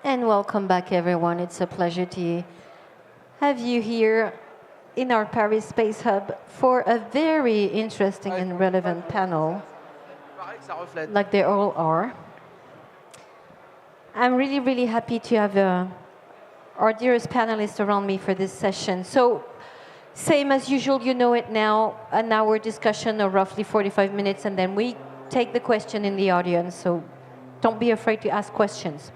And welcome back, everyone. It's a pleasure to have you here in our Paris Space Hub for a very interesting and relevant panel, like they all are. I'm really, really happy to have our dearest panelists around me for this session. So, same as usual, you know it now, an hour discussion of roughly 45 minutes, and then we take the question in the audience, so don't be afraid to ask questions.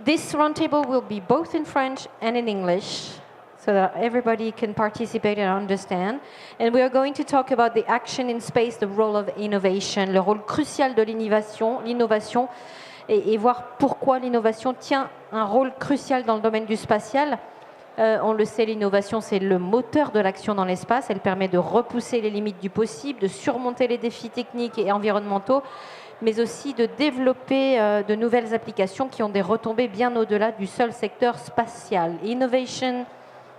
This roundtable will be both in French and in English, so that everybody can participate and understand. And we are going to talk about the action in space, the role of innovation, le rôle crucial de l'innovation, et voir pourquoi l'innovation tient un rôle crucial dans le domaine du spatial. On le sait, l'innovation, c'est le moteur de l'action dans l'espace. Elle permet de repousser les limites du possible, de surmonter les défis techniques et environnementaux, mais aussi de développer de nouvelles applications qui ont des retombées bien au-delà du seul secteur spatial. Innovation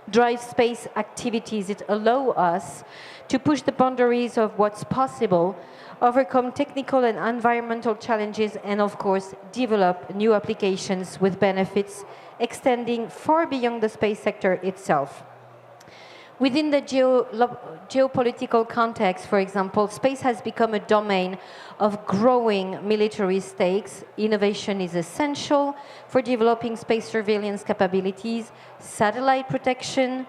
drives space activities. It allows us to push the boundaries of what's possible, overcome technical and environmental challenges, and of course, develop new applications with benefits extending far beyond the space sector itself. Within the geopolitical context, for example, space has become a domain of growing military stakes. Innovation is essential for developing space surveillance capabilities, satellite protection,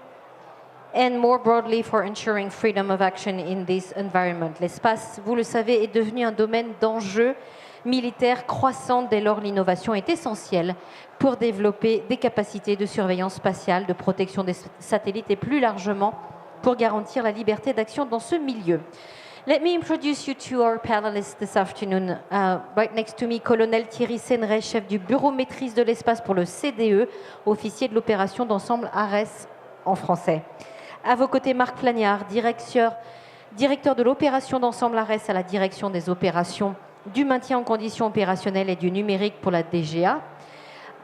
and more broadly for ensuring freedom of action in this environment. L'espace, vous le savez, est devenu un domaine d'enjeux militaires croissants dès lors l'innovation est essentielle pour développer des capacités de surveillance spatiale, de protection des satellites et plus largement pour garantir la liberté d'action dans ce milieu. Let me introduce you to our panelists this afternoon. Right next to me, Colonel Thierry Sénéret, chef du bureau maîtrise de l'espace pour le CDE, officier de l'opération d'ensemble ARES en français. À vos côtés, Marc Flagnard, directeur de l'opération d'ensemble ARES à la direction des opérations du maintien en conditions opérationnelles et du numérique pour la DGA.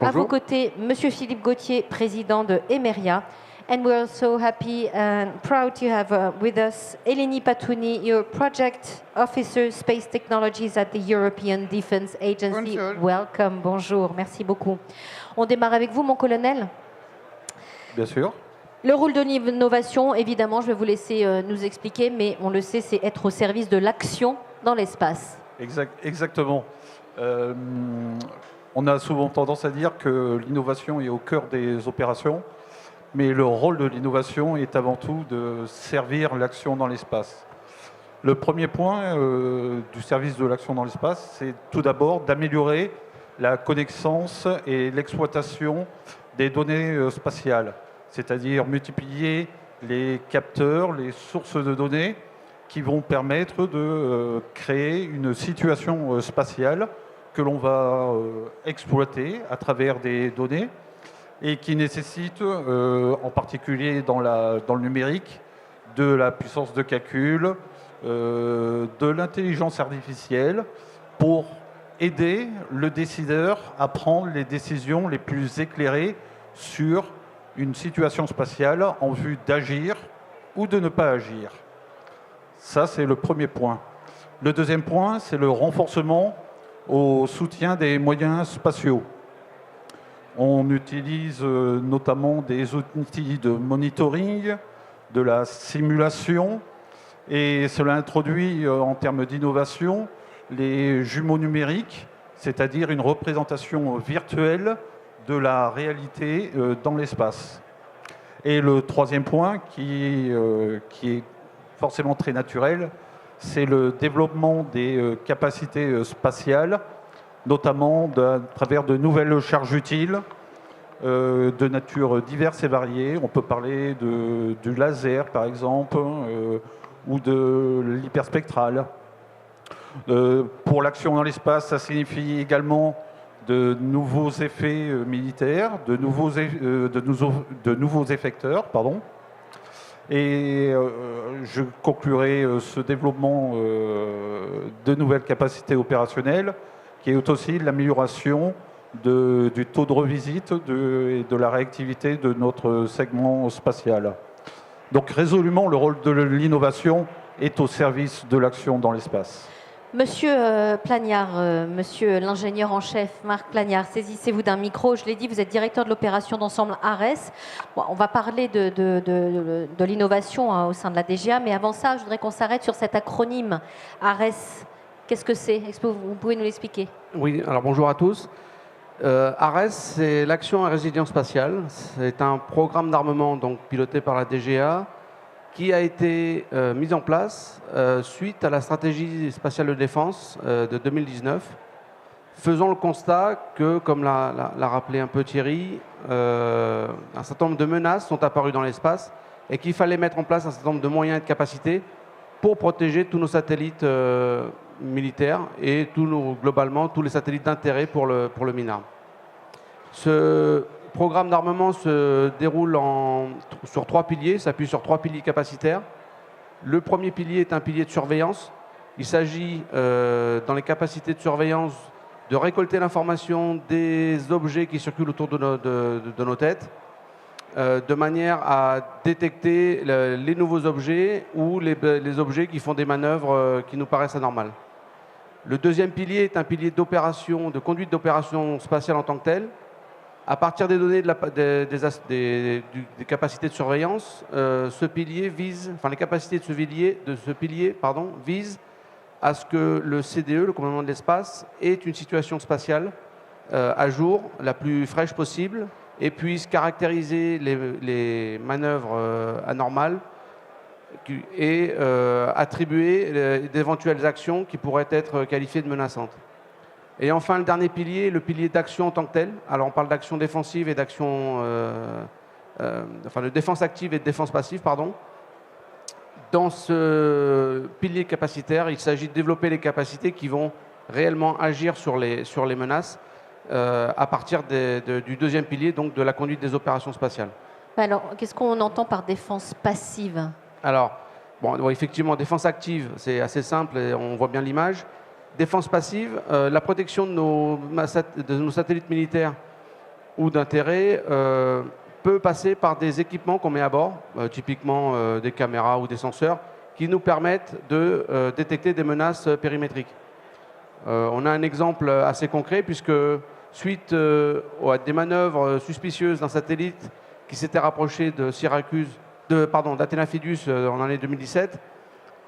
Bonjour. À vos côtés, Monsieur Philippe Gauthier, président de Emeria. And we're also happy and proud to have with us Eleni Patouni, your project officer, Space Technologies at the European Defence Agency. Bonjour. Welcome, bonjour, merci beaucoup. On démarre avec vous, mon colonel. Bien sûr. Le rôle de l'innovation, évidemment, je vais vous laisser nous expliquer, mais on le sait, c'est être au service de l'action dans l'espace. Exactement. On a souvent tendance à dire que l'innovation est au cœur des opérations, mais le rôle de l'innovation est avant tout de servir l'action dans l'espace. Le premier point du service de l'action dans l'espace, c'est tout d'abord d'améliorer la connaissance et l'exploitation des données spatiales, c'est-à-dire multiplier les capteurs, les sources de données qui vont permettre de créer une situation spatiale que l'on va exploiter à travers des données et qui nécessite, en particulier dans le numérique, de la puissance de calcul, de l'intelligence artificielle pour aider le décideur à prendre les décisions les plus éclairées sur une situation spatiale en vue d'agir ou de ne pas agir. Ça, c'est le premier point. Le deuxième point, c'est le renforcement au soutien des moyens spatiaux. On utilise notamment des outils de monitoring, de la simulation, et cela introduit en termes d'innovation les jumeaux numériques, c'est-à-dire une représentation virtuelle de la réalité dans l'espace. Et le troisième point, qui est forcément très naturel, c'est le développement des capacités spatiales, notamment à travers de nouvelles charges utiles de nature diverses et variées. On peut parler du laser, par exemple, ou de l'hyperspectral. Pour l'action dans l'espace, ça signifie également de nouveaux effets militaires, de nouveaux effecteurs, pardon. Et je conclurai ce développement de nouvelles capacités opérationnelles, qui est aussi l'amélioration du taux de revisite et de la réactivité de notre segment spatial. Donc résolument, le rôle de l'innovation est au service de l'action dans l'espace. Monsieur Plagnard, monsieur l'ingénieur en chef, Marc Plagnard, saisissez-vous d'un micro. Je l'ai dit, vous êtes directeur de l'opération d'ensemble ARES. Bon, on va parler de l'innovation hein, au sein de la DGA, mais avant ça, je voudrais qu'on s'arrête sur cet acronyme ARES. Qu'est-ce que c'est? Est-ce que vous pouvez nous l'expliquer? Oui, alors bonjour à tous. ARES, c'est l'Action à résilience spatiale. C'est un programme d'armement donc piloté par la DGA qui a été mis en place suite à la stratégie spatiale de défense de 2019, faisant le constat que, comme l'a rappelé un peu Thierry, un certain nombre de menaces sont apparues dans l'espace et qu'il fallait mettre en place un certain nombre de moyens et de capacités pour protéger tous nos satellites militaires et globalement tous les satellites d'intérêt pour le MINARM. Ce programme d'armement se déroule sur 3 piliers, s'appuie sur 3 piliers capacitaires. Le premier pilier est un pilier de surveillance. Il s'agit, dans les capacités de surveillance, de récolter l'information des objets qui circulent autour de nos têtes, de manière à détecter les nouveaux objets ou les objets qui font des manœuvres qui nous paraissent anormales. Le deuxième pilier est un pilier d'opération, de conduite d'opération spatiale en tant que telle. À partir des données des capacités de surveillance, les capacités de ce pilier visent à ce que le CDE, le commandement de l'espace, ait une situation spatiale à jour, la plus fraîche possible, et puisse caractériser les manœuvres anormales et attribuer d'éventuelles actions qui pourraient être qualifiées de menaçantes. Et enfin, le dernier pilier, le pilier d'action en tant que tel. Alors, on parle d'action défensive et d'action... de défense active et de défense passive, pardon. Dans ce pilier capacitaire, il s'agit de développer les capacités qui vont réellement agir sur les menaces à partir du deuxième pilier, donc de la conduite des opérations spatiales. Alors, qu'est-ce qu'on entend par défense passive? Alors, bon, effectivement, défense active, c'est assez simple, et on voit bien l'image. Défense passive, la protection de nos satellites militaires ou d'intérêt peut passer par des équipements qu'on met à bord, typiquement des caméras ou des senseurs, qui nous permettent de détecter des menaces périmétriques. On a un exemple assez concret, puisque suite à des manœuvres suspicieuses d'un satellite qui s'était rapproché d'Athena Fidius en l'année 2017,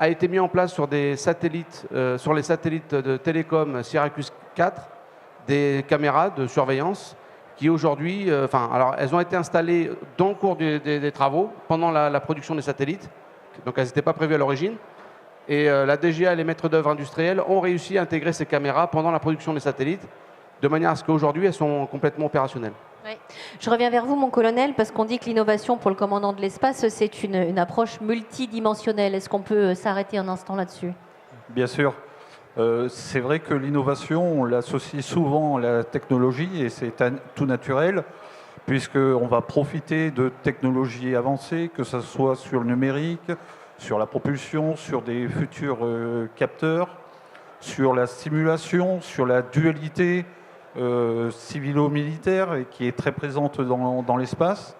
a été mis en place sur les satellites de télécom Syracuse 4, des caméras de surveillance qui aujourd'hui, alors elles ont été installées dans le cours des travaux, pendant la production des satellites, donc elles n'étaient pas prévues à l'origine, et la DGA et les maîtres d'œuvre industriels ont réussi à intégrer ces caméras pendant la production des satellites, de manière à ce qu'aujourd'hui elles sont complètement opérationnelles. Oui. Je reviens vers vous, mon colonel, parce qu'on dit que l'innovation pour le commandant de l'espace, c'est une approche multidimensionnelle. Est-ce qu'on peut s'arrêter un instant là-dessus? Bien sûr. C'est vrai que l'innovation, on l'associe souvent à la technologie, et c'est tout naturel, puisqu'on va profiter de technologies avancées, que ce soit sur le numérique, sur la propulsion, sur des futurs capteurs, sur la simulation, sur la dualité civilo-militaire et qui est très présente dans l'espace.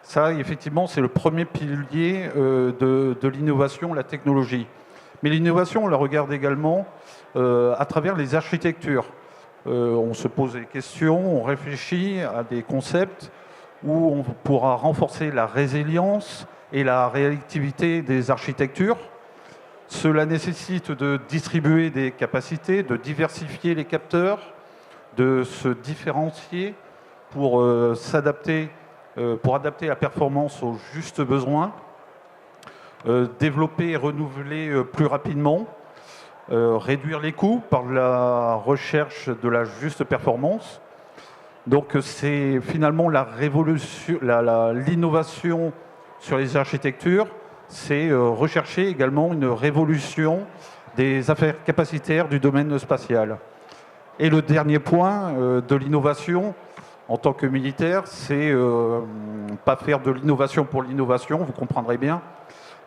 Ça, effectivement, c'est le premier pilier de l'innovation, la technologie. Mais l'innovation, on la regarde également à travers les architectures. On se pose des questions, on réfléchit à des concepts où on pourra renforcer la résilience et la réactivité des architectures. Cela nécessite de distribuer des capacités, de diversifier les capteurs, de se différencier pour s'adapter, pour adapter la performance aux justes besoins, développer et renouveler plus rapidement, réduire les coûts par la recherche de la juste performance. Donc c'est finalement la révolution, l'innovation sur les architectures, c'est rechercher également une révolution des affaires capacitaires du domaine spatial. Et le dernier point de l'innovation, en tant que militaire, c'est pas faire de l'innovation pour l'innovation, vous comprendrez bien,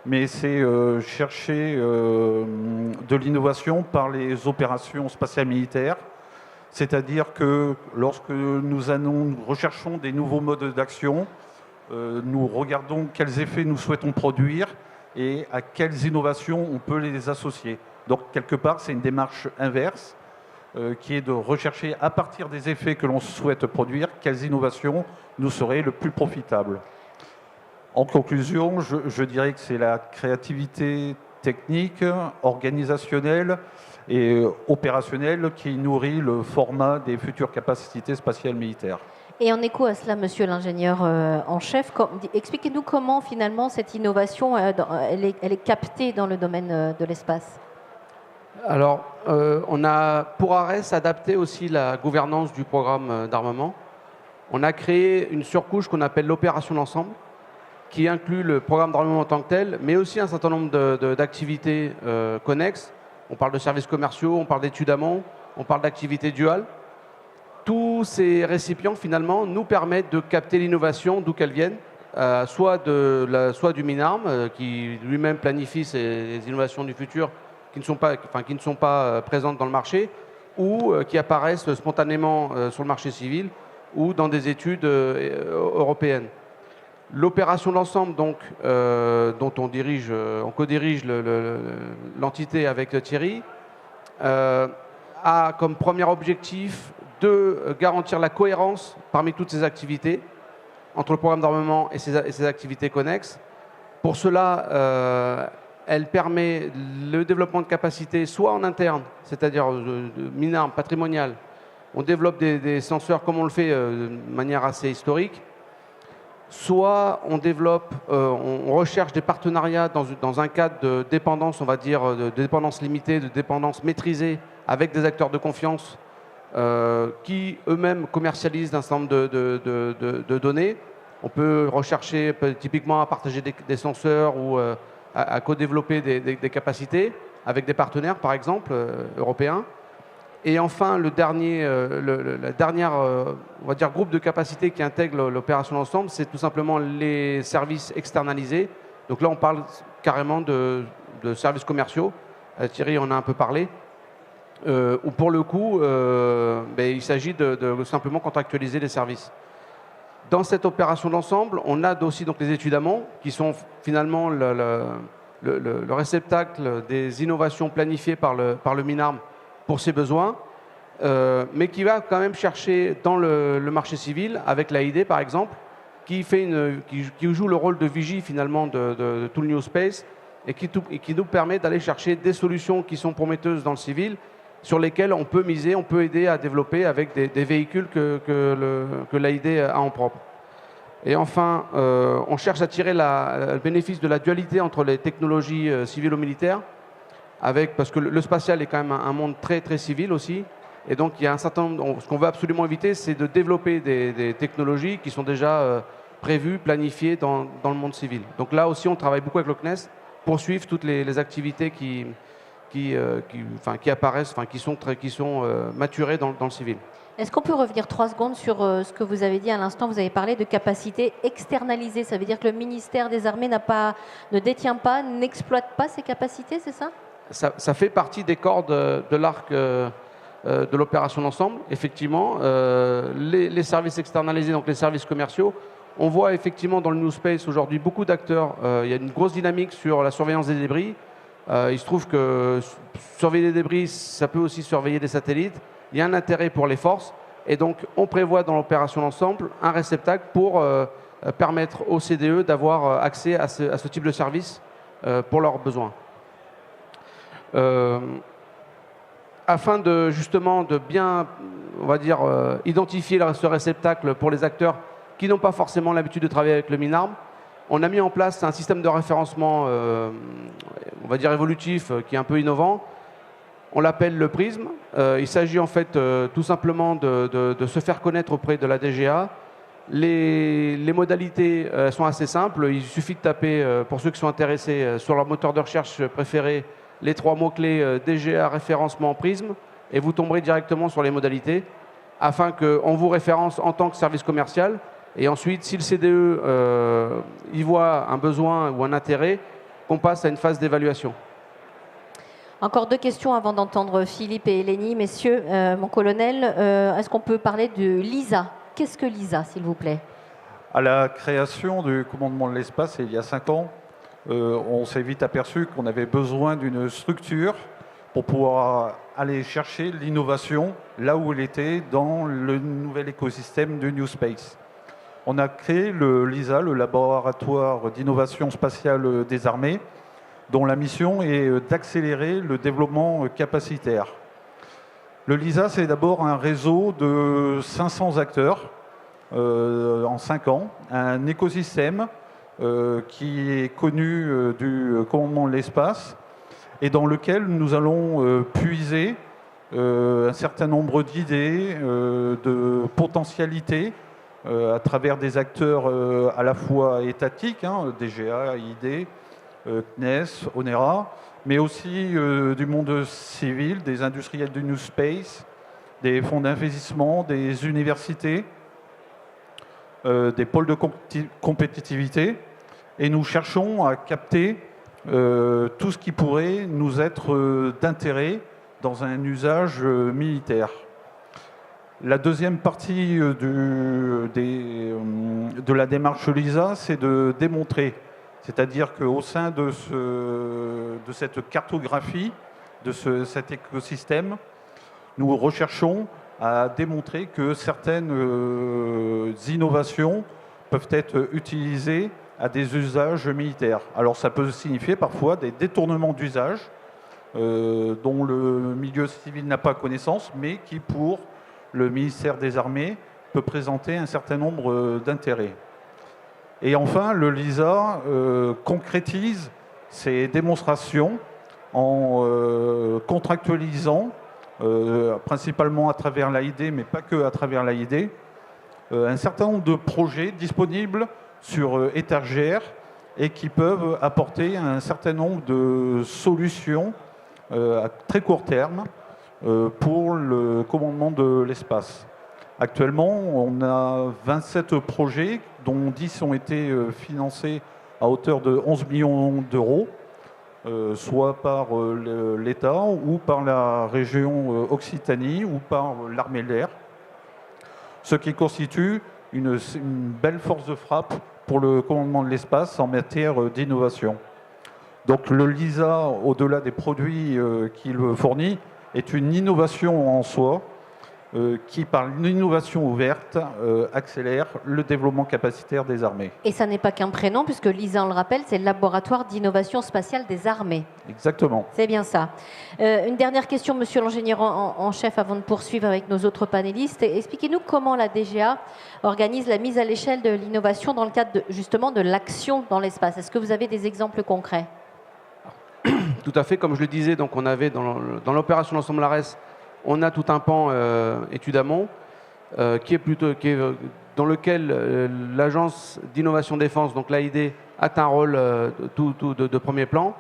mais c'est chercher de l'innovation par les opérations spatiales militaires. C'est-à-dire que lorsque nous recherchons des nouveaux modes d'action, nous regardons quels effets nous souhaitons produire et à quelles innovations on peut les associer. Donc, quelque part, c'est une démarche inverse qui est de rechercher, à partir des effets que l'on souhaite produire, quelles innovations nous seraient le plus profitables. En conclusion, je dirais que c'est la créativité technique, organisationnelle et opérationnelle qui nourrit le format des futures capacités spatiales militaires. Et en écho à cela, monsieur l'ingénieur en chef, expliquez-nous comment finalement cette innovation elle est captée dans le domaine de l'espace. Alors, on a pour ARES adapté aussi la gouvernance du programme d'armement. On a créé une surcouche qu'on appelle l'opération d'ensemble, qui inclut le programme d'armement en tant que tel, mais aussi un certain nombre d'activités connexes. On parle de services commerciaux, on parle d'études amont, on parle d'activités duales. Tous ces récipients, finalement, nous permettent de capter l'innovation d'où qu'elle vienne, soit du MINARM, qui lui-même planifie ces innovations du futur qui ne sont pas présentes dans le marché, ou qui apparaissent spontanément sur le marché civil, ou dans des études européennes. L'opération d'ensemble, donc, dont on co-dirige l'entité avec Thierry, a comme premier objectif de garantir la cohérence parmi toutes ces activités, entre le programme d'armement et ses activités connexes. Pour cela, elle permet le développement de capacités soit en interne, c'est-à-dire MINARM, patrimonial. On développe des senseurs comme on le fait de manière assez historique. Soit on développe, on recherche des partenariats dans un cadre de dépendance, on va dire, de dépendance limitée, de dépendance maîtrisée, avec des acteurs de confiance qui eux-mêmes commercialisent un certain nombre de données. On peut rechercher typiquement à partager des senseurs ou à co-développer des capacités avec des partenaires, par exemple, européens. Et enfin, la dernière on va dire, groupe de capacités qui intègre l'opération d'ensemble, c'est tout simplement les services externalisés. Donc là, on parle carrément de services commerciaux. Thierry en a un peu parlé. Où pour le coup, il s'agit de simplement contractualiser les services. Dans cette opération d'ensemble, on a aussi donc, les études amont, qui sont finalement le réceptacle des innovations planifiées par le MINARM pour ses besoins, mais qui va quand même chercher dans le marché civil, avec l'AID par exemple, qui joue le rôle de vigie finalement de tout le New Space et qui nous permet d'aller chercher des solutions qui sont prometteuses dans le civil, sur lesquelles on peut miser, on peut aider à développer avec des véhicules que l'AID a en propre. Et enfin, on cherche à tirer le bénéfice de la dualité entre les technologies civiles ou militaires, parce que le spatial est quand même un monde très, très civil aussi. Et donc, il y a un certain nombre, ce qu'on veut absolument éviter, c'est de développer des technologies qui sont déjà prévues, planifiées dans le monde civil. Donc là aussi, on travaille beaucoup avec le CNES pour suivre toutes les activités qui apparaissent, qui sont maturées dans le civil. Est-ce qu'on peut revenir 3 secondes sur ce que vous avez dit à l'instant? Vous avez parlé de capacité externalisée. Ça veut dire que le ministère des Armées ne détient pas, n'exploite pas ces capacités, c'est ça? Ça fait partie des cordes de l'arc de l'opération d'ensemble. Effectivement, les services externalisés, donc les services commerciaux, on voit effectivement dans le New Space aujourd'hui beaucoup d'acteurs. Il y a une grosse dynamique sur la surveillance des débris. Il se trouve que surveiller des débris, ça peut aussi surveiller des satellites. Il y a un intérêt pour les forces. Et donc, on prévoit dans l'opération d'ensemble un réceptacle pour permettre aux CDE d'avoir accès à ce type de service pour leurs besoins. Afin justement de bien, on va dire, identifier ce réceptacle pour les acteurs qui n'ont pas forcément l'habitude de travailler avec le MINARM, on a mis en place un système de référencement, on va dire évolutif, qui est un peu innovant. On l'appelle le prisme. Il s'agit en fait tout simplement de se faire connaître auprès de la DGA. Les modalités sont assez simples. Il suffit de taper, pour ceux qui sont intéressés, sur leur moteur de recherche préféré, les 3 mots-clés DGA, référencement, prisme, et vous tomberez directement sur les modalités, afin qu'on vous référence en tant que service commercial. Et ensuite, si le CDE y voit un besoin ou un intérêt, qu'on passe à une phase d'évaluation. Encore 2 questions avant d'entendre Philippe et Eleni. Messieurs, mon colonel, est-ce qu'on peut parler de l'ISA? Qu'est-ce que l'ISA, s'il vous plaît? À la création du commandement de l'espace, il y a 5 ans, on s'est vite aperçu qu'on avait besoin d'une structure pour pouvoir aller chercher l'innovation là où elle était dans le nouvel écosystème du New Space. On a créé le LISA, le laboratoire d'innovation spatiale des armées, dont la mission est d'accélérer le développement capacitaire. Le LISA, c'est d'abord un réseau de 500 acteurs en 5 ans, un écosystème qui est connu du commandement de l'espace et dans lequel nous allons puiser un certain nombre d'idées, de potentialités à travers des acteurs à la fois étatiques, DGA, ID, CNES, ONERA, mais aussi du monde civil, des industriels du New Space, des fonds d'investissement, des universités, des pôles de compétitivité. Et nous cherchons à capter tout ce qui pourrait nous être d'intérêt dans un usage militaire. La deuxième partie de la démarche LISA, c'est de démontrer. C'est-à-dire qu'au sein de cette cartographie, de cet écosystème, nous recherchons à démontrer que certaines innovations peuvent être utilisées à des usages militaires. Alors ça peut signifier parfois des détournements d'usage dont le milieu civil n'a pas connaissance, mais qui pour le ministère des Armées peut présenter un certain nombre d'intérêts. Et enfin, le LISA concrétise ces démonstrations en contractualisant, principalement à travers l'AID, mais pas que à travers l'AID, un certain nombre de projets disponibles sur étagère et qui peuvent apporter un certain nombre de solutions à très court terme pour le commandement de l'espace. Actuellement, on a 27 projets, dont 10 ont été financés à hauteur de 11 millions d'euros, soit par l'État ou par la région Occitanie ou par l'armée de l'air, ce qui constitue une belle force de frappe pour le commandement de l'espace en matière d'innovation. Donc le LISA, au-delà des produits qu'il fournit, est une innovation en soi qui, par l'innovation ouverte, accélère le développement capacitaire des armées. Et ça n'est pas qu'un prénom, puisque LISA, on le rappelle, c'est le laboratoire d'innovation spatiale des armées. Exactement. C'est bien ça. Une dernière question, monsieur l'ingénieur en chef, avant de poursuivre avec nos autres panélistes. Expliquez-nous comment la DGA organise la mise à l'échelle de l'innovation dans le cadre justement de l'action dans l'espace. Est-ce que vous avez des exemples concrets ? Tout à fait, comme je le disais, donc on avait dans l'opération L'Ensemble Ares, on a tout un pan études amont dans lequel l'agence d'innovation défense, donc l'AID, a un rôle de premier plan.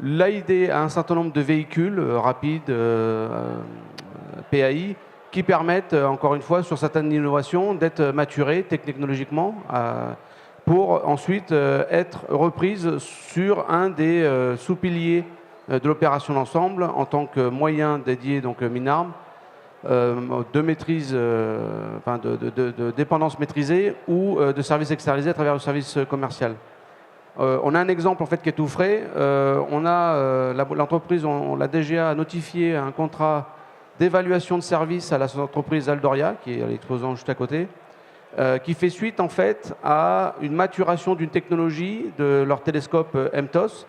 L'AID a un certain nombre de véhicules rapides, PAI, qui permettent, encore une fois, sur certaines innovations, d'être maturées technologiquement pour ensuite être reprises sur un des sous-piliers de l'opération d'ensemble en tant que moyen dédié, donc MINARM, de maîtrise, de dépendance maîtrisée ou de services externalisés à travers le service commercial. On a un exemple en fait qui est tout frais. L'entreprise, la DGA a notifié un contrat d'évaluation de service à l'entreprise Aldoria, qui est à l'exposant juste à côté, qui fait suite en fait à une maturation d'une technologie de leur télescope MTOS,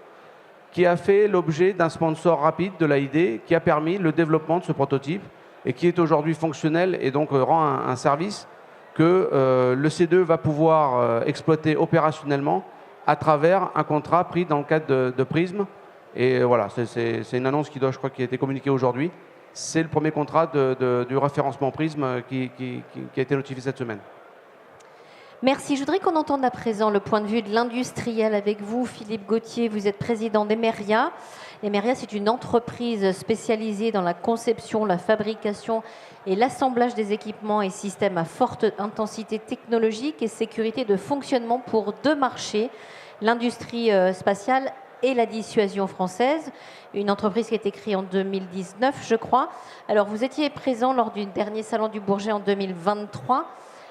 qui a fait l'objet d'un sponsor rapide de l'AID, qui a permis le développement de ce prototype et qui est aujourd'hui fonctionnel et donc rend un service que le C2 va pouvoir exploiter opérationnellement à travers un contrat pris dans le cadre de Prism. Et voilà, c'est une annonce qui a été communiquée aujourd'hui. C'est le premier contrat du référencement Prism qui a été notifié cette semaine. Merci. Je voudrais qu'on entende à présent le point de vue de l'industriel avec vous, Philippe Gauthier. Vous êtes président d'Emeria. Emeria, c'est une entreprise spécialisée dans la conception, la fabrication et l'assemblage des équipements et systèmes à forte intensité technologique et sécurité de fonctionnement pour deux marchés, l'industrie spatiale et la dissuasion française. Une entreprise qui a été créée en 2019, je crois. Alors, vous étiez présent lors du dernier Salon du Bourget en 2023.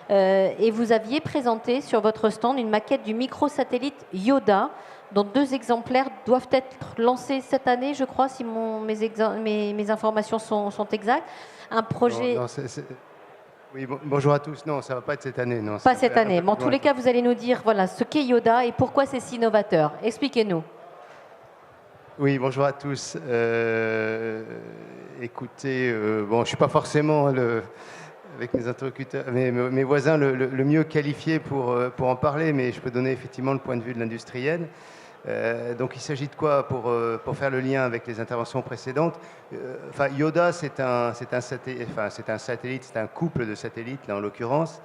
Et vous aviez présenté sur votre stand une maquette du microsatellite Yoda, dont 2 exemplaires doivent être lancés cette année, je crois, si mes informations sont exactes. Un projet... Non, oui, bonjour à tous. Non, ça ne va pas être cette année. Non, pas cette année, mais en tous les cas, vous allez nous dire voilà, ce qu'est Yoda et pourquoi c'est si novateur. Expliquez-nous. Oui, bonjour à tous. Écoutez, bon, je ne suis pas forcément, avec mes interlocuteurs, mes voisins, le mieux qualifié pour en parler, mais je peux donner effectivement le point de vue de l'industriel. Donc il s'agit de quoi pour faire le lien avec les interventions précédentes. Enfin, Yoda, c'est un satellite, c'est un couple de satellites, là, en l'occurrence,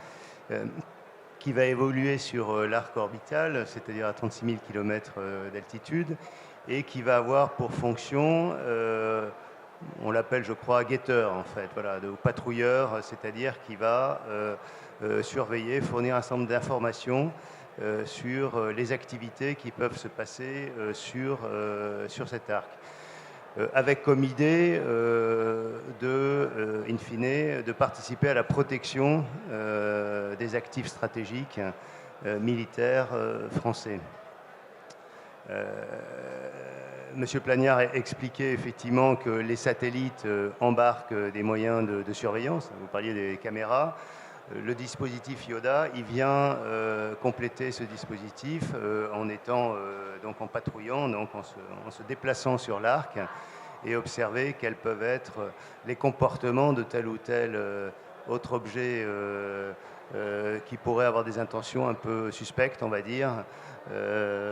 qui va évoluer sur l'arc orbital, c'est-à-dire à 36 000 km d'altitude, et qui va avoir pour fonction, on l'appelle, je crois, guetteur, en fait, voilà, de patrouilleur, c'est-à-dire qui va surveiller, fournir un certain nombre d'informations sur les activités qui peuvent se passer sur cet arc. Avec comme idée in fine, de participer à la protection des actifs stratégiques militaires français. Monsieur Plagnard a expliqué effectivement que les satellites embarquent des moyens de surveillance. Vous parliez des caméras. Le dispositif Yoda, il vient compléter ce dispositif donc en patrouillant, donc en se déplaçant sur l'arc et observer quels peuvent être les comportements de tel ou tel autre objet qui pourrait avoir des intentions un peu suspectes, on va dire,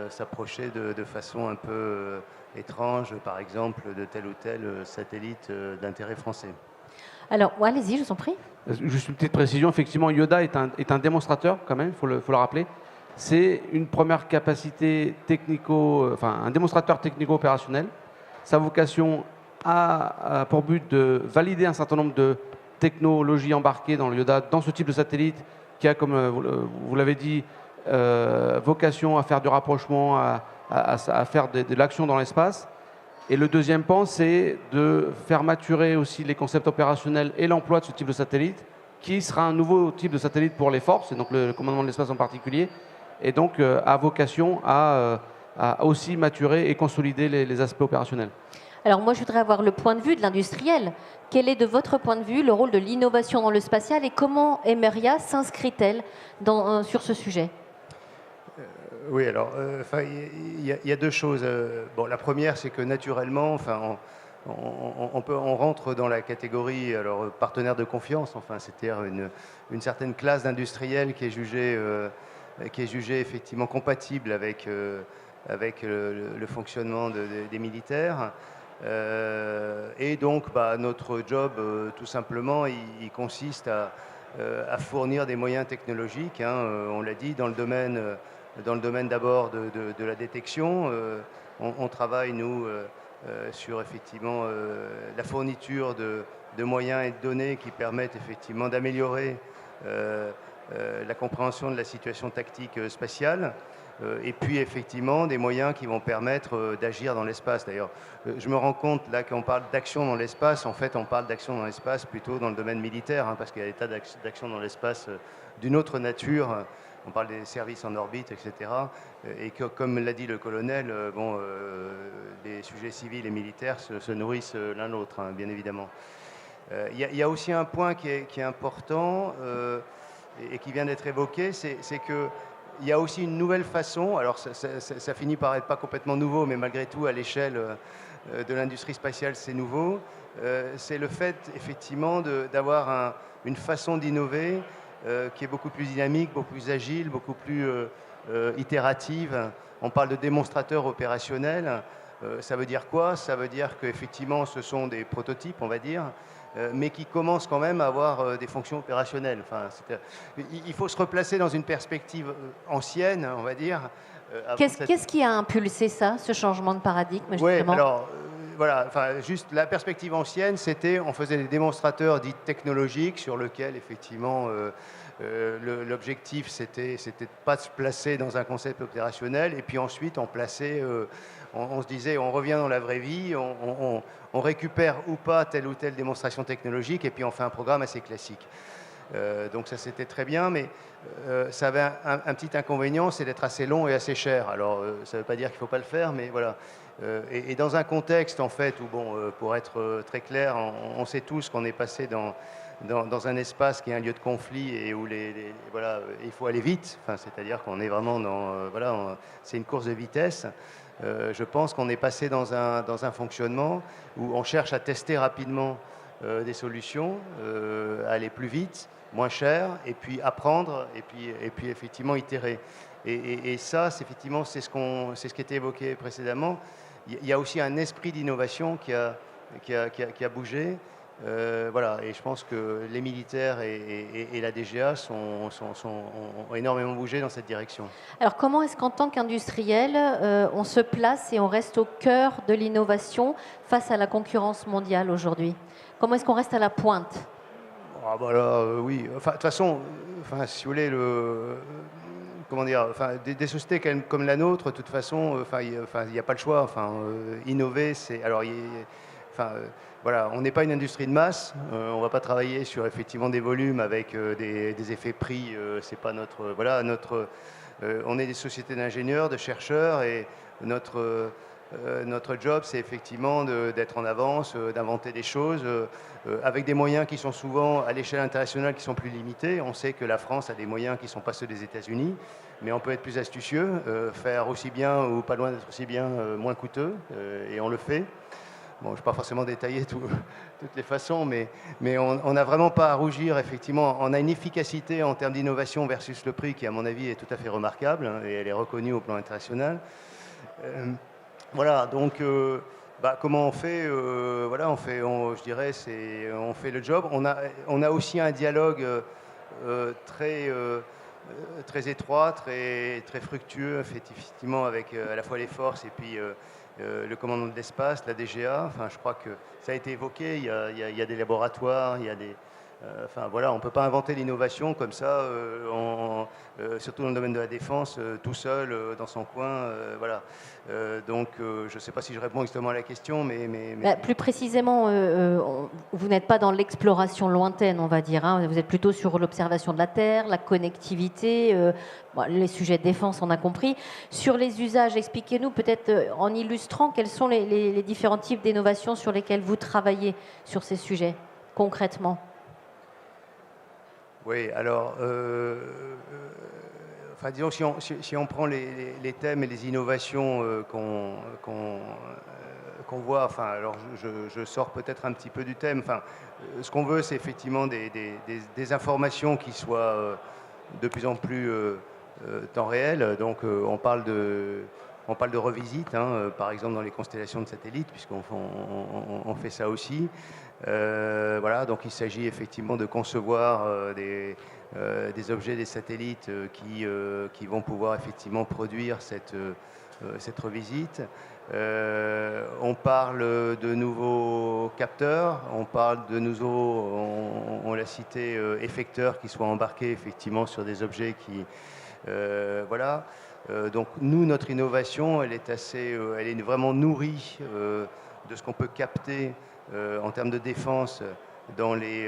s'approcher de façon un peu étrange, par exemple, de tel ou tel satellite d'intérêt français. Alors, allez-y, je vous en prie. Juste une petite précision, effectivement, Yoda est un démonstrateur, quand même, il faut le rappeler. C'est une première capacité un démonstrateur technico-opérationnel. Sa vocation a pour but de valider un certain nombre de technologies embarquées dans le Yoda, dans ce type de satellite, qui a, comme vous l'avez dit, vocation à faire du rapprochement, à faire de l'action dans l'espace. Et le deuxième pan, c'est de faire maturer aussi les concepts opérationnels et l'emploi de ce type de satellite, qui sera un nouveau type de satellite pour les forces, et donc le commandement de l'espace en particulier, et donc a vocation à aussi maturer et consolider les aspects opérationnels. Alors moi, je voudrais avoir le point de vue de l'industriel. Quel est, de votre point de vue, le rôle de l'innovation dans le spatial et comment Emeria s'inscrit-elle sur ce sujet ? Oui, alors, il y a deux choses. Bon, la première, c'est que naturellement, on rentre dans la catégorie partenaire de confiance. Enfin, c'est-à-dire une certaine classe d'industriels qui est jugée effectivement compatible avec le fonctionnement des militaires. Et donc, notre job, tout simplement, il consiste à fournir des moyens technologiques. On l'a dit, dans le domaine d'abord de la détection. On travaille, nous, sur effectivement la fourniture de moyens et de données qui permettent effectivement d'améliorer la compréhension de la situation tactique spatiale. Et puis effectivement des moyens qui vont permettre d'agir dans l'espace. D'ailleurs, je me rends compte là qu'on parle d'action dans l'espace, en fait on parle d'action dans l'espace plutôt dans le domaine militaire, parce qu'il y a des tas d'actions dans l'espace d'une autre nature. On parle des services en orbite, etc. Et que, comme l'a dit le colonel, les sujets civils et militaires se nourrissent l'un l'autre, bien évidemment. Il y a aussi un point qui est important et qui vient d'être évoqué, c'est que il y a aussi une nouvelle façon, alors ça finit par être pas complètement nouveau, mais malgré tout, à l'échelle de l'industrie spatiale, c'est nouveau. C'est le fait, effectivement, d'avoir une façon d'innover qui est beaucoup plus dynamique, beaucoup plus agile, beaucoup plus itérative. On parle de démonstrateurs opérationnels. Ça veut dire quoi? Ça veut dire qu'effectivement, ce sont des prototypes, on va dire, mais qui commencent quand même à avoir des fonctions opérationnelles. Enfin, il faut se replacer dans une perspective ancienne, on va dire. Qu'est-ce qui a impulsé ça, ce changement de paradigme, justement? Oui, alors, voilà, juste la perspective ancienne, c'était, on faisait des démonstrateurs dits technologiques sur lesquels, effectivement, l'objectif, c'était de ne pas se placer dans un concept opérationnel, et puis ensuite, on se disait, on revient dans la vraie vie, on récupère ou pas telle ou telle démonstration technologique, et puis on fait un programme assez classique. Donc ça c'était très bien, mais ça avait un petit inconvénient, c'est d'être assez long et assez cher. Alors ça ne veut pas dire qu'il ne faut pas le faire, mais voilà. Et dans un contexte en fait où, bon, pour être très clair, on sait tous qu'on est passé dans un espace qui est un lieu de conflit et où voilà, il faut aller vite. Enfin, c'est-à-dire qu'on est vraiment c'est une course de vitesse. Je pense qu'on est passé dans un fonctionnement où on cherche à tester rapidement des solutions, aller plus vite, moins cher, et puis apprendre, et puis effectivement itérer. Et ça, effectivement, c'est ce qui était évoqué précédemment. Il y a aussi un esprit d'innovation qui a bougé. Voilà, et je pense que les militaires et la DGA ont énormément bougé dans cette direction. Alors comment est-ce qu'en tant qu'industriel, on se place et on reste au cœur de l'innovation face à la concurrence mondiale aujourd'hui? Comment est-ce qu'on reste à la pointe? Ah bah là, oui. Enfin, de toute façon, si vous voulez, comment dire, des sociétés comme la nôtre, de toute façon, il n'y a pas le choix. Innover, c'est alors, voilà, on n'est pas une industrie de masse. On ne va pas travailler sur effectivement des volumes avec des effets prix. C'est pas notre, voilà, on est des sociétés d'ingénieurs, de chercheurs, et notre job, c'est effectivement d'être en avance, d'inventer des choses, avec des moyens qui sont souvent à l'échelle internationale qui sont plus limités. On sait que la France a des moyens qui ne sont pas ceux des États-Unis, mais on peut être plus astucieux, faire aussi bien ou pas loin d'être aussi bien, moins coûteux, et on le fait. Bon, je ne vais pas forcément détailler toutes les façons, mais on n'a vraiment pas à rougir, effectivement. On a une efficacité en termes d'innovation versus le prix qui, à mon avis, est tout à fait remarquable, hein, et elle est reconnue au plan international. Voilà, donc comment on fait voilà, je dirais, on fait le job. On a aussi un dialogue très étroit, très fructueux, effectivement, avec à la fois les forces et puis le commandement de l'espace, la DGA. Enfin, je crois que ça a été évoqué. Il y a des laboratoires, il y a des voilà, on ne peut pas inventer l'innovation comme ça, surtout dans le domaine de la défense, tout seul, dans son coin. Voilà. Donc, je ne sais pas si je réponds justement à la question, mais... Plus précisément, vous n'êtes pas dans l'exploration lointaine, on va dire. Hein. Vous êtes plutôt sur l'observation de la Terre, la connectivité, les sujets de défense, on a compris. Sur les usages, expliquez-nous peut-être en illustrant quels sont les différents types d'innovations sur lesquels vous travaillez sur ces sujets, concrètement. Oui, alors, disons, si on prend les thèmes et les innovations qu'on voit, alors je sors peut-être un petit peu du thème. Ce qu'on veut, c'est effectivement des informations qui soient de plus en plus temps réel. Donc, on parle de revisite, hein, par exemple dans les constellations de satellites, puisqu'on fait ça aussi. Voilà, donc il s'agit effectivement de concevoir des objets, des satellites qui vont pouvoir effectivement produire cette revisite. On parle de nouveaux capteurs, on parle de nouveaux, on l'a cité, effecteurs qui soient embarqués effectivement sur des objets qui... voilà. Donc nous, notre innovation, elle est vraiment nourrie de ce qu'on peut capter en termes de défense dans les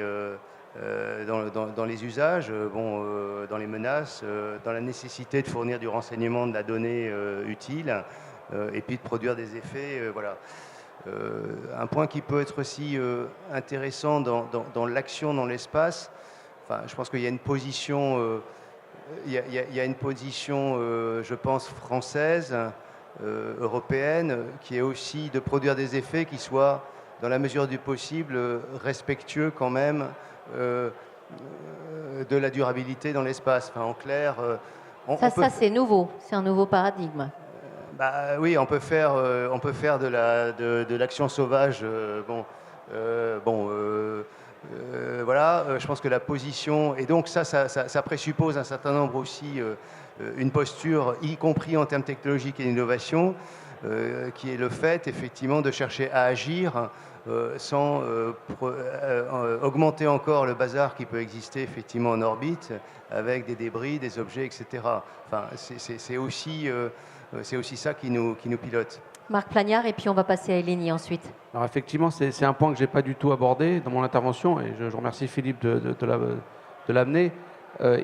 usages, dans les menaces, dans la nécessité de fournir du renseignement, de la donnée utile, et puis de produire des effets. Voilà. Un point qui peut être aussi intéressant dans l'action dans l'espace, je pense qu'il y a une position, je pense, française, européenne, qui est aussi de produire des effets qui soient, dans la mesure du possible, respectueux quand même de la durabilité dans l'espace. En clair... ça c'est nouveau, c'est un nouveau paradigme. Oui, on peut faire de l'action sauvage. Voilà, je pense que la position... Et donc ça présuppose un certain nombre aussi, une posture, y compris en termes technologiques et d'innovation, qui est le fait, effectivement, de chercher à agir sans augmenter encore le bazar qui peut exister, effectivement, en orbite, avec des débris, des objets, etc. C'est aussi ça qui nous pilote. Marc Plagnard, et puis on va passer à Eleni ensuite. Alors effectivement, c'est un point que je n'ai pas du tout abordé dans mon intervention, et je remercie Philippe de de l'amener.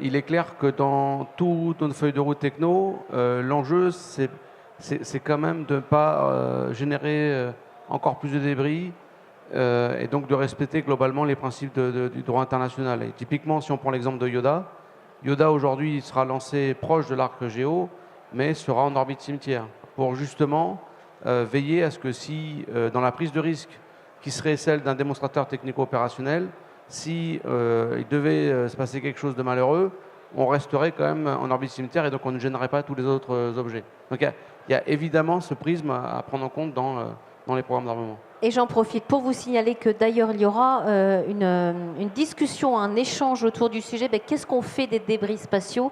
Il est clair que dans toute notre feuille de route techno, l'enjeu, c'est quand même de ne pas générer encore plus de débris et donc de respecter globalement les principes du droit international. Et typiquement, si on prend l'exemple de Yoda, Yoda aujourd'hui sera lancé proche de l'arc Géo, mais sera en orbite cimetière, pour justement veiller à ce que si, dans la prise de risque, qui serait celle d'un démonstrateur technico-opérationnel, si il devait se passer quelque chose de malheureux, on resterait quand même en orbite cimetière et donc on ne gênerait pas tous les autres objets. Donc il y a évidemment ce prisme à prendre en compte dans les programmes d'armement. Et j'en profite pour vous signaler que d'ailleurs il y aura une discussion, un échange autour du sujet. Qu'est-ce qu'on fait des débris spatiaux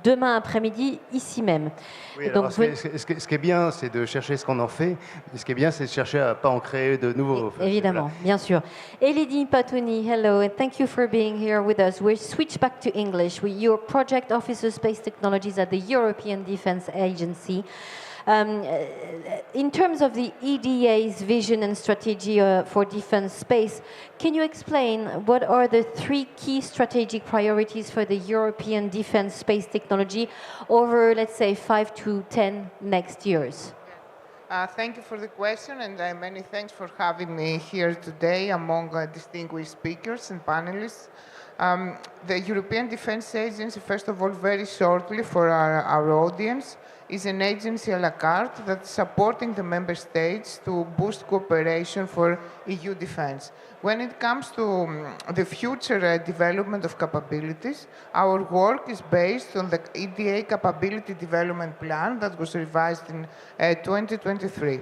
demain après-midi ici même? Oui, Et alors, donc, ce qui est bien, c'est de chercher ce qu'on en fait. Et ce qui est bien, c'est de chercher à ne pas en créer de nouveaux. Enfin, évidemment, bien sûr. Elodie Patouni, hello, and thank you for being here with us. We'll switch back to English. You're Project Officer Space Technologies at the European Defence Agency. In terms of the EDA's vision and strategy for defense space, can you explain what are the 3 key strategic priorities for the European defense space technology over, let's say, 5 to 10 next years? Thank you for the question, and many thanks for having me here today among distinguished speakers and panelists. The European Defence Agency, first of all, very shortly for our audience, is an agency à la carte that's supporting the member states to boost cooperation for EU defense. When it comes to the future development of capabilities, our work is based on the EDA Capability Development Plan that was revised in 2023.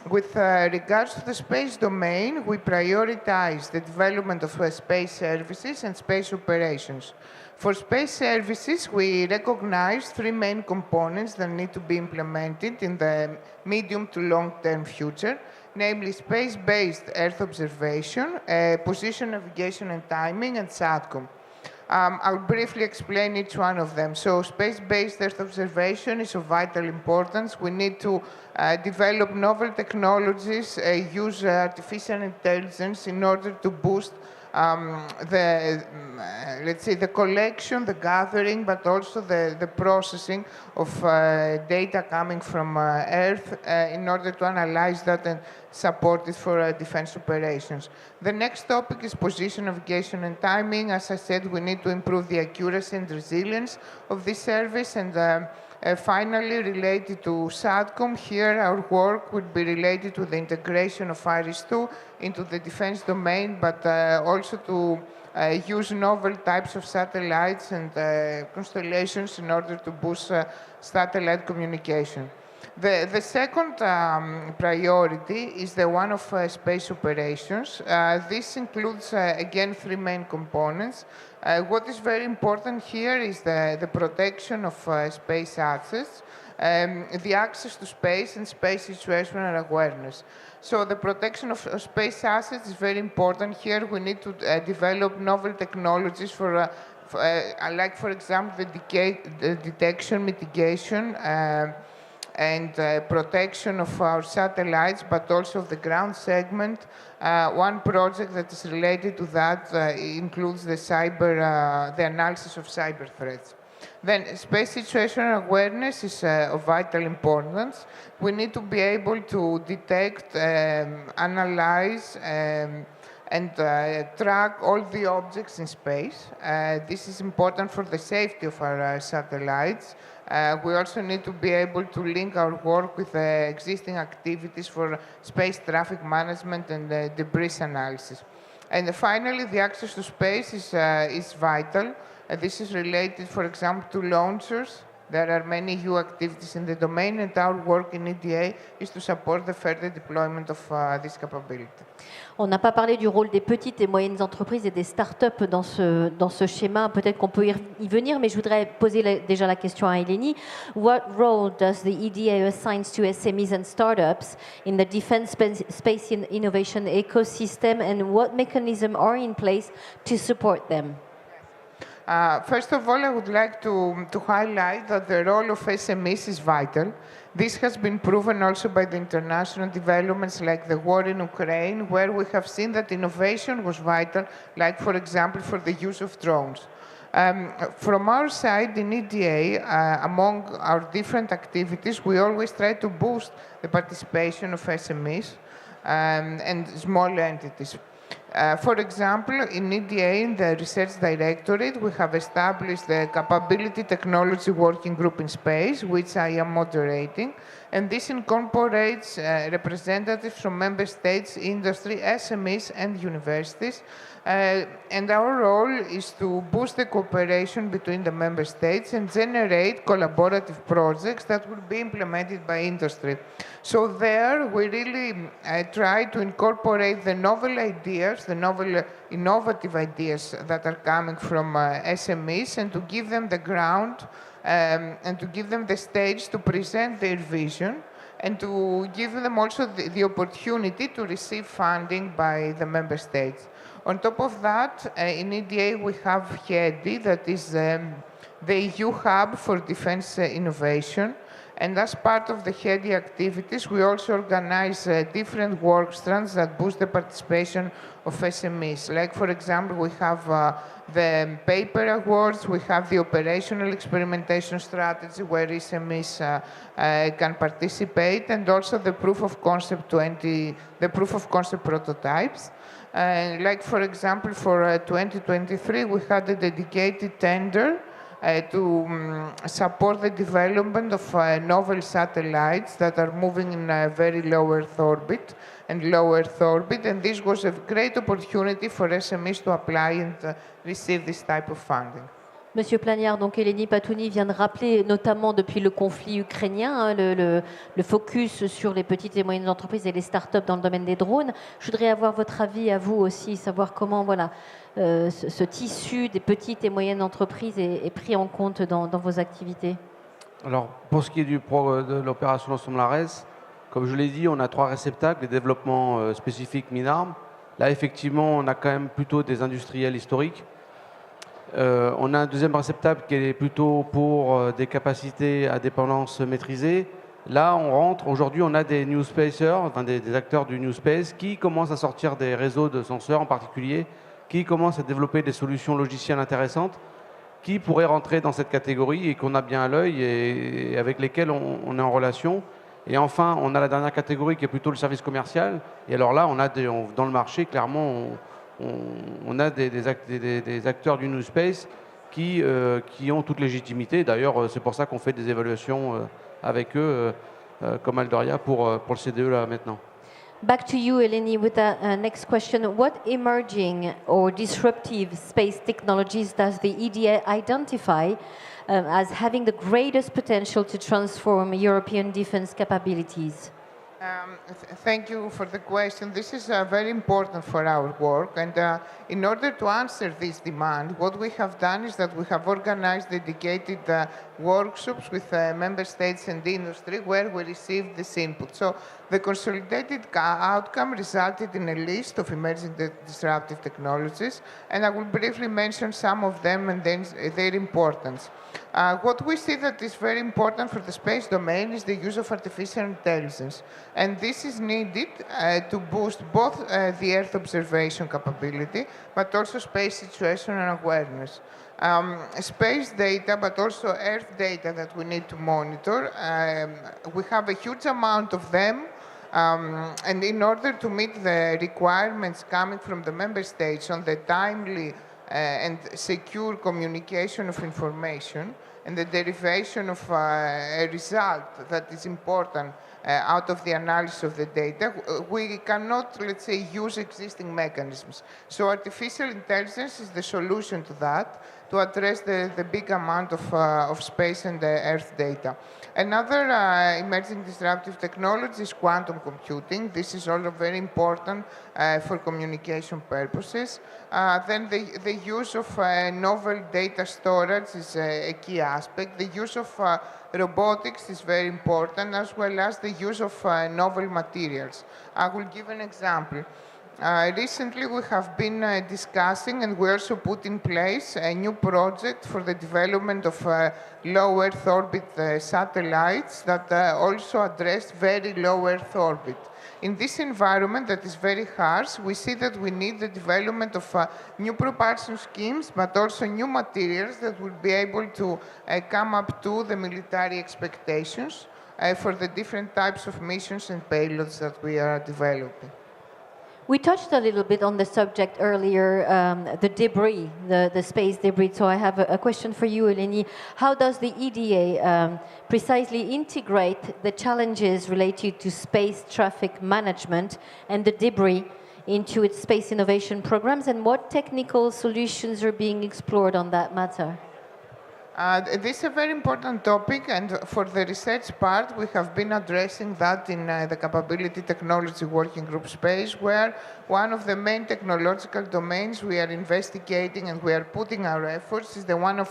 With regards to the space domain, we prioritize the development of space services and space operations. For space services, we recognize 3 main components that need to be implemented in the medium to long-term future, namely space-based Earth observation, position navigation and timing, and SATCOM. I'll briefly explain each one of them. So space-based Earth observation is of vital importance. We need to develop novel technologies, use artificial intelligence in order to boost let's say, the collection, the gathering, but also the processing of data coming from Earth in order to analyze that and support it for defense operations. The next topic is position navigation and timing. As I said, we need to improve the accuracy and resilience of this service. And finally, related to SATCOM, here our work would be related to the integration of IRIS-2 into the defense domain, but also to use novel types of satellites and constellations in order to boost satellite communication. The second priority is the one of space operations. This includes, again, 3 main components. What is very important here is the protection of space access, the access to space and space situational awareness. So the protection of space assets is very important here. We need to develop novel technologies for like, for example, the detection, mitigation, and protection of our satellites, but also of the ground segment. One project that is related to that includes the analysis of cyber threats. Then space situational awareness is of vital importance. We need to be able to detect, analyze, and track all the objects in space. This is important for the safety of our satellites. We also need to be able to link our work with existing activities for space traffic management and debris analysis. And finally, the access to space is vital. This is related, for example, to launchers. There are many new activities in the domain, and our work in EDA is to support the further deployment of this capability. On n'a pas parlé du rôle des petites et moyennes entreprises et des startups dans ce schéma. Peut-être qu'on peut y venir, mais je voudrais poser déjà la question à Eleni. What role does the EDA assign to SMEs and startups in the defense space innovation ecosystem, and what mechanisms are in place to support them? First of all, I would like to highlight that the role of SMEs is vital. This has been proven also by the international developments like the war in Ukraine, where we have seen that innovation was vital, like, for example, for the use of drones. From our side in EDA, among our different activities, we always try to boost the participation of SMEs and small entities. For example, in EDA, in the Research Directorate, we have established the Capability Technology Working Group in Space, which I am moderating. And this incorporates representatives from member states, industry, SMEs, and universities. And our role is to boost the cooperation between the member states and generate collaborative projects that will be implemented by industry. So there, we really try to incorporate the novel ideas, the novel innovative ideas that are coming from SMEs, and to give them the ground and to give them the stage to present their vision, and to give them also the opportunity to receive funding by the member states. On top of that, in EDA we have HEDI, that is the EU hub for defense innovation. And as part of the HEDI activities, we also organize different work strands that boost the participation of SMEs. Like, for example, we have the paper awards, we have the operational experimentation strategy where SMEs can participate, and also the proof of concept prototypes. Like, for example, for 2023, we had a dedicated tender to support the development of novel satellites that are moving in a very low Earth orbit, and this was a great opportunity for SMEs to apply and receive this type of funding. Monsieur Plagnard, donc Eleni Patouni vient de rappeler, notamment depuis le conflit ukrainien, le focus sur les petites et moyennes entreprises et les startups dans le domaine des drones. Je voudrais avoir votre avis à vous aussi, savoir comment ce tissu des petites et moyennes entreprises est pris en compte dans vos activités. Alors, pour ce qui est de l'opération Ensemble Ares, comme je l'ai dit, on a 3 réceptacles, des développements spécifiques mines-armes. Là, effectivement, on a quand même plutôt des industriels historiques. On a un deuxième réceptacle qui est plutôt pour des capacités à dépendance maîtrisée. Là, aujourd'hui, on a des new spacers, enfin des acteurs du new space qui commencent à sortir des réseaux de senseurs en particulier, qui commencent à développer des solutions logicielles intéressantes, qui pourraient rentrer dans cette catégorie et qu'on a bien à l'œil et avec lesquels on est en relation. Et enfin, on a la dernière catégorie qui est plutôt le service commercial. Et alors là, dans le marché, clairement, on a des acteurs du New Space qui ont toute légitimité. D'ailleurs, c'est pour ça qu'on fait des évaluations avec eux, comme Aldoria, pour le CDE là maintenant. Back to you, Eleni, with the next question. What emerging or disruptive space technologies does the EDA identify as having the greatest potential to transform European defense capabilities? Thank you for the question. This is very important for our work, and in order to answer this demand, what we have done is that we have organized dedicated workshops with member states and industry where we received this input. So the consolidated outcome resulted in a list of emerging disruptive technologies, and I will briefly mention some of them and then their importance. What we see that is very important for the space domain is the use of artificial intelligence. And this is needed to boost both the Earth observation capability, but also space situational awareness. Space data, but also Earth data that we need to monitor. We have a huge amount of them. And in order to meet the requirements coming from the member states on the timely and secure communication of information and the derivation of a result that is important out of the analysis of the data, we cannot, let's say, use existing mechanisms. So artificial intelligence is the solution to that, to address the big amount of space and Earth data. Another emerging disruptive technology is quantum computing. This is also very important for communication purposes. Then the use of novel data storage is a key aspect. The use of robotics is very important, as well as the use of novel materials. I will give an example. Recently, we have been discussing, and we also put in place a new project for the development of low Earth orbit satellites that also address very low Earth orbit. In this environment that is very harsh, we see that we need the development of new propulsion schemes, but also new materials that will be able to come up to the military expectations for the different types of missions and payloads that we are developing. We touched a little bit on the subject earlier, the debris, the space debris. So I have a question for you, Eleni. How does the EDA precisely integrate the challenges related to space traffic management and the debris into its space innovation programs, and what technical solutions are being explored on that matter? This is a very important topic, and for the research part, we have been addressing that in the Capability Technology Working Group space, where one of the main technological domains we are investigating and we are putting our efforts is the one of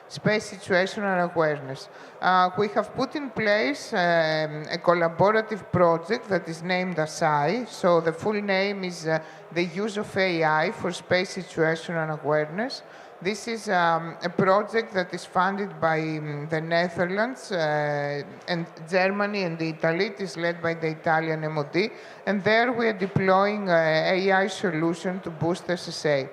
space situational awareness. We have put in place a collaborative project that is named ASAI. So the full name is the use of AI for space situational awareness. This is a project that is funded by the Netherlands and Germany and Italy. It is led by the Italian MOD. And there we are deploying AI solution to boost SSA.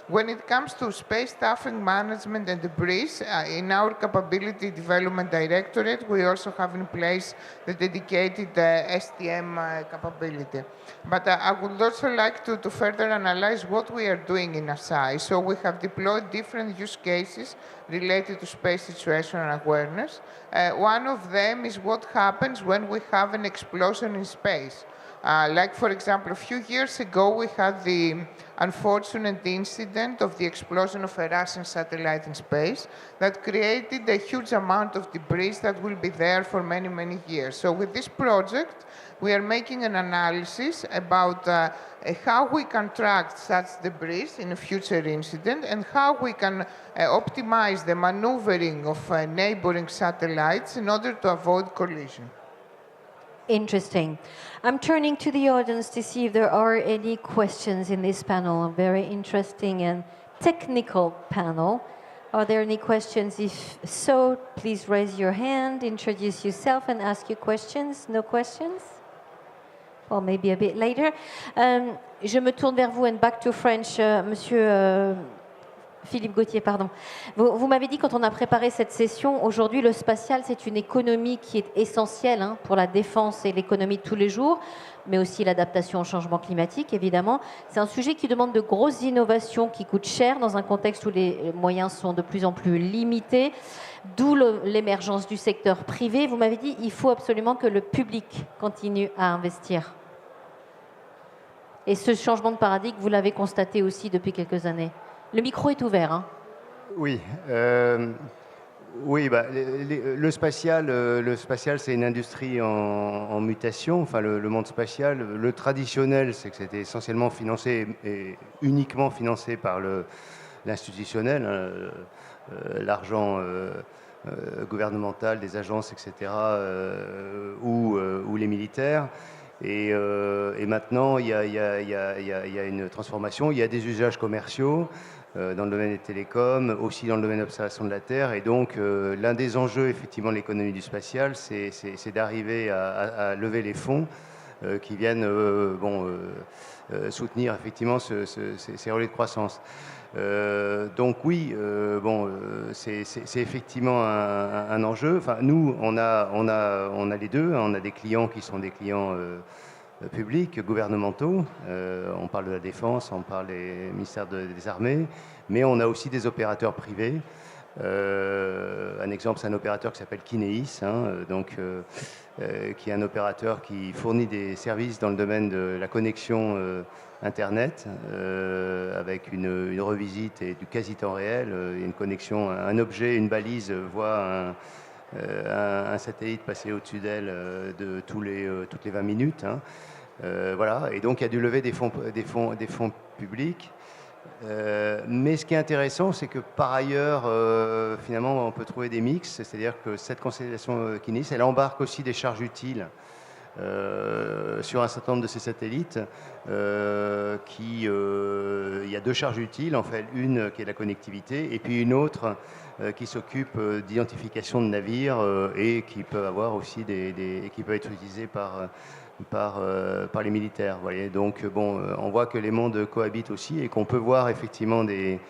When it comes to space traffic management and debris, in our Capability Development Directorate, we also have in place the dedicated STM capability. But I would also like to further analyze what we are doing in ASAI. So we have deployed different use cases related to space situational awareness. One of them is what happens when we have an explosion in space. Like, for example, a few years ago, we had the unfortunate incident of the explosion of a Russian satellite in space that created a huge amount of debris that will be there for many, many years. So with this project, we are making an analysis about how we can track such debris in a future incident and how we can optimize the maneuvering of neighboring satellites in order to avoid collision. Interesting. I'm turning to the audience to see if there are any questions in this panel. A very interesting and technical panel. Are there any questions? If so, please raise your hand, introduce yourself, and ask your questions. No questions? Well, maybe a bit later. Je me tourne vers vous and back to French, Monsieur Philippe Gauthier, pardon. Vous m'avez dit quand on a préparé cette session, aujourd'hui le spatial c'est une économie qui est essentielle pour la défense et l'économie de tous les jours, mais aussi l'adaptation au changement climatique évidemment. C'est un sujet qui demande de grosses innovations, qui coûtent cher dans un contexte où les moyens sont de plus en plus limités, d'où l'émergence du secteur privé. Vous m'avez dit il faut absolument que le public continue à investir. Et ce changement de paradigme, vous l'avez constaté aussi depuis quelques années. Le micro est ouvert. Oui, oui le spatial c'est une industrie en mutation. Enfin, le monde spatial, le traditionnel, c'est que c'était essentiellement financé et uniquement financé par l'institutionnel, l'argent gouvernemental des agences, etc., ou les militaires. Et maintenant, il y a une transformation, il y a des usages commerciaux dans le domaine des télécoms, aussi dans le domaine de l'observation de la Terre. Et donc, l'un des enjeux, effectivement, de l'économie du spatial, c'est d'arriver à lever les fonds qui viennent soutenir, effectivement, ces relais de croissance. Donc oui, c'est effectivement un enjeu. Enfin, nous, on a les deux. On a des clients qui sont des clients publics, gouvernementaux. On parle de la défense, on parle des ministères des armées, mais on a aussi des opérateurs privés. Un exemple, c'est un opérateur qui s'appelle Kineis, qui est un opérateur qui fournit des services dans le domaine de la connexion Internet, avec une revisite et du quasi-temps réel, une connexion, un objet, une balise voit un satellite passer au-dessus d'elle toutes les 20 minutes. Voilà, et donc il y a dû lever des fonds publics. Mais ce qui est intéressant, c'est que par ailleurs, finalement, on peut trouver des mix, c'est-à-dire que cette constellation Kineis, elle embarque aussi des charges utiles sur un certain nombre de ces satellites. Il y a deux charges utiles, en fait, une qui est la connectivité et puis une autre qui s'occupe d'identification de navires et qui peut avoir aussi qui peut être utilisée par les militaires. Vous voyez. Donc bon, on voit que les mondes cohabitent aussi et qu'on peut voir effectivement des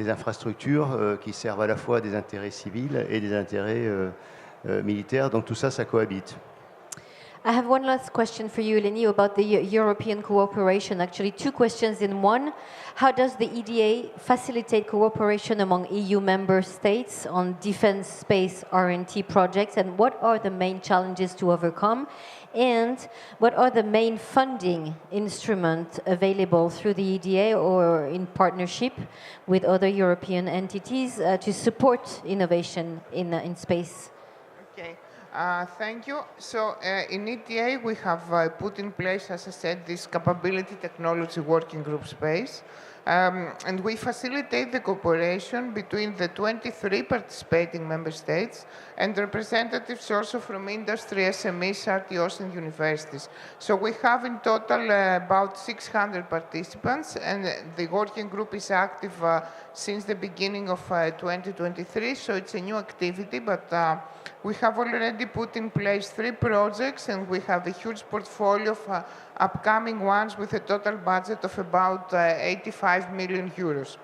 infrastructures qui servent à la fois des intérêts civils et des intérêts militaires. Donc tout ça, ça cohabite. I have one last question for you, Eleni, about the European cooperation. Actually, two questions in one. How does the EDA facilitate cooperation among EU member states on defense space R&T projects, and what are the main challenges to overcome? And what are the main funding instruments available through the EDA or in partnership with other European entities to support innovation in space? Okay. Thank you. So in ETA, we have put in place, as I said, this capability technology working group space. And we facilitate the cooperation between the 23 participating member states and representatives also from industry, SMEs, RTOs, and universities. So we have in total about 600 participants, and the working group is active since the beginning of 2023, so it's a new activity, but we have already put in place 3 projects, and we have a huge portfolio of upcoming ones with a total budget of about 85 million euros.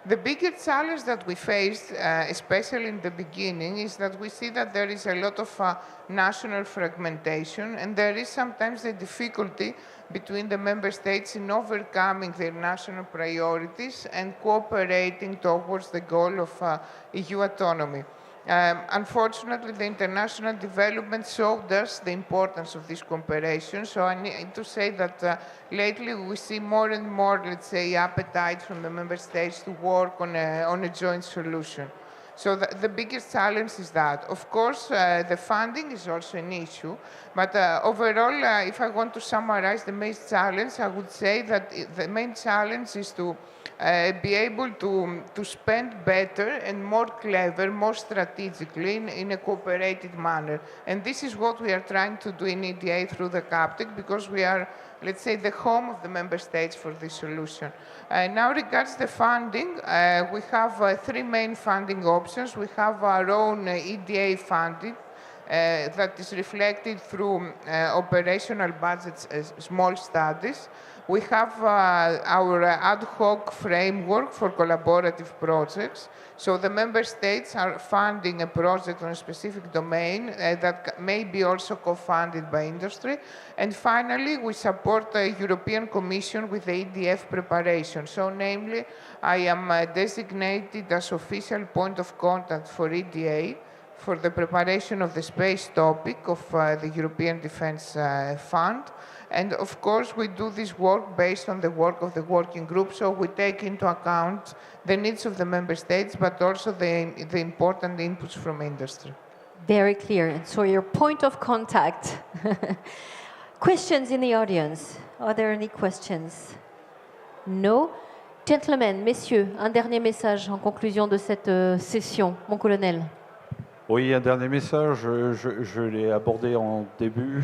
The biggest challenge that we faced, especially in the beginning, is that we see that there is a lot of national fragmentation, and there is sometimes a difficulty between the member states in overcoming their national priorities and cooperating towards the goal of EU autonomy. Unfortunately, the international development showed us the importance of this cooperation. So I need to say that lately we see more and more, let's say, appetite from the member states to work on a joint solution. So the biggest challenge is that. Of course, the funding is also an issue, but overall, if I want to summarize the main challenge, I would say that the main challenge is to be able to spend better and more clever, more strategically in a cooperated manner. And this is what we are trying to do in EDA through the CAPTEC, because we are, let's say, the home of the member states for this solution. Now, regards the funding, we have 3 main funding options. We have our own EDA funding, that is reflected through operational budgets as small studies. We have our ad hoc framework for collaborative projects. So the member states are funding a project on a specific domain that may be also co-funded by industry. And finally, we support the European Commission with the EDF preparation. So namely, I am designated as official point of contact for EDA for the preparation of the space topic of the European Defence Fund. And of course, we do this work based on the work of the working group, so we take into account the needs of the member states, but also the important inputs from industry. Very clear. And so your point of contact. Questions in the audience? Are there any questions? No? Gentlemen, messieurs, un dernier message en conclusion de cette session. Mon colonel. Oui, un dernier message, je l'ai abordé en début.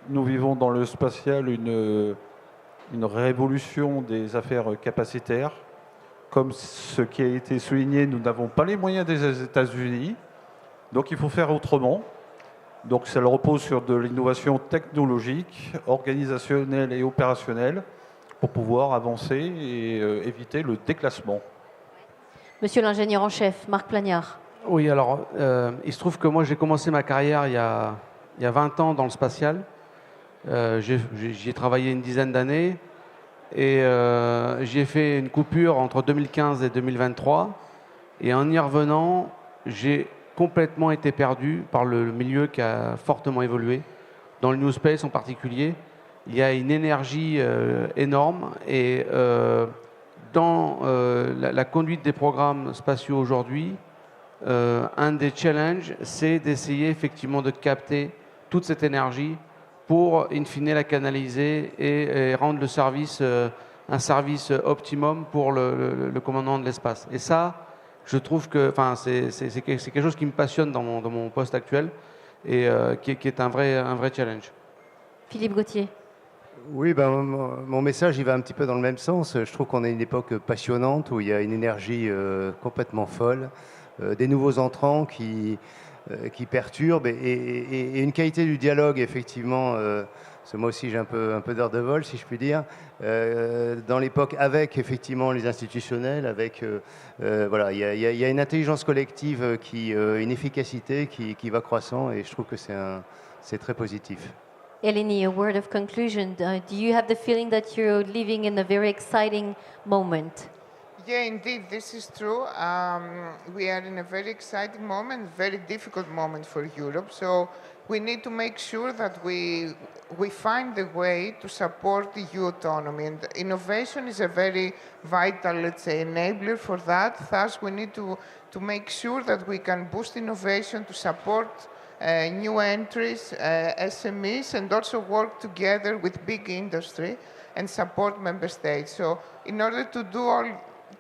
Nous vivons dans le spatial une révolution des affaires capacitaires. Comme ce qui a été souligné, nous n'avons pas les moyens des États-Unis, donc il faut faire autrement. Donc ça repose sur de l'innovation technologique, organisationnelle et opérationnelle pour pouvoir avancer et éviter le déclassement. Monsieur l'ingénieur en chef, Marc Plagnard. Oui, alors, il se trouve que moi, j'ai commencé ma carrière il y a 20 ans dans le spatial. J'y ai travaillé une dizaine d'années et j'y ai fait une coupure entre 2015 et 2023. Et en y revenant, j'ai complètement été perdu par le milieu qui a fortement évolué. Dans le New Space en particulier, il y a une énergie énorme et dans la conduite des programmes spatiaux aujourd'hui, un des challenges, c'est d'essayer effectivement de capter toute cette énergie pour, in fine, la canaliser et rendre le service un service optimum pour le commandement de l'espace. Et ça, je trouve que c'est quelque chose qui me passionne dans mon poste actuel. et qui est un vrai challenge. Philippe Gauthier. Oui, ben, mon message, il va un petit peu dans le même sens. Je trouve qu'on est une époque passionnante où il y a une énergie complètement folle, des nouveaux entrants qui perturbent et une qualité du dialogue, effectivement. Parce que moi aussi, j'ai un peu d'heure de vol, si je puis dire, dans l'époque avec, effectivement, les institutionnels, avec, voilà, il y a une intelligence collective, une efficacité qui va croissant et je trouve que c'est très positif. Eleni, a word of conclusion. Do you have the feeling that you're living in a very exciting moment? Yeah, indeed, this is true. We are in a very exciting moment, very difficult moment for Europe. So we need to make sure that we find the way to support the EU autonomy. And innovation is a very vital, let's say, enabler for that. Thus, we need to make sure that we can boost innovation to support new entries, SMEs, and also work together with big industry and support member states. So in order to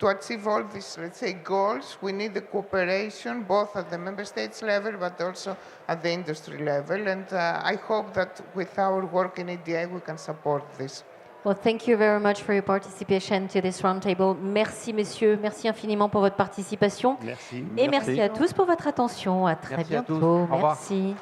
achieve all these, let's say, goals, we need the cooperation both at the member states level but also at the industry level. And I hope that with our work in EDA, we can support this. Well, thank you very much for your participation to this roundtable. Merci, messieurs. Merci infiniment pour votre participation. Merci. Et merci à tous pour votre attention. À très Merci à tous. bientôt. Au revoir. Merci.